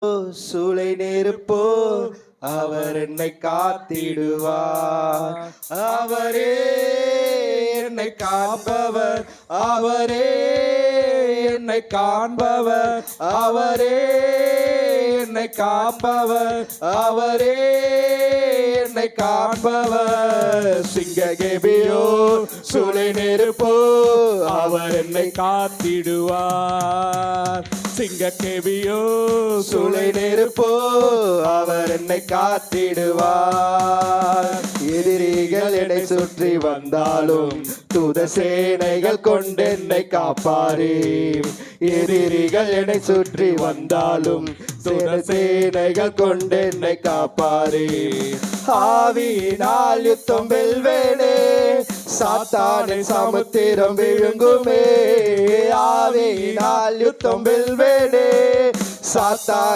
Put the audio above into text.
சூளை நெருப்போ அவர் என்னை காத்திடுவார். அவரே என்னை காப்பவர், அவரே என்னை காண்பவர், அவரே என்னை காப்பவர், அவரே என்னை காண்பவர். சிங்ககேபியோ சூளை நெருப்போ அவர் என்னை காத்திடுவார். சிங்ககேபியோ சூளை நெருப்போ அவர் என்னை காத்திடுவார். எதிரிகள் என்னை சுற்றி வந்தாலும் தூத சேனைகள் கொண்டு என்னை காப்பாரே. எதிரிகள் என்னை சுற்றி வந்தாலும் தூத சேனைகள் கொண்டு என்னை காப்பாரே. ஆவியினால் யுத்தம் வெல்வேனே, சாத்தானின் சமுத்திரம் விழுங்குமே. ஆவியினால் யுத்தம் வெல்வேனே, சாத்தான்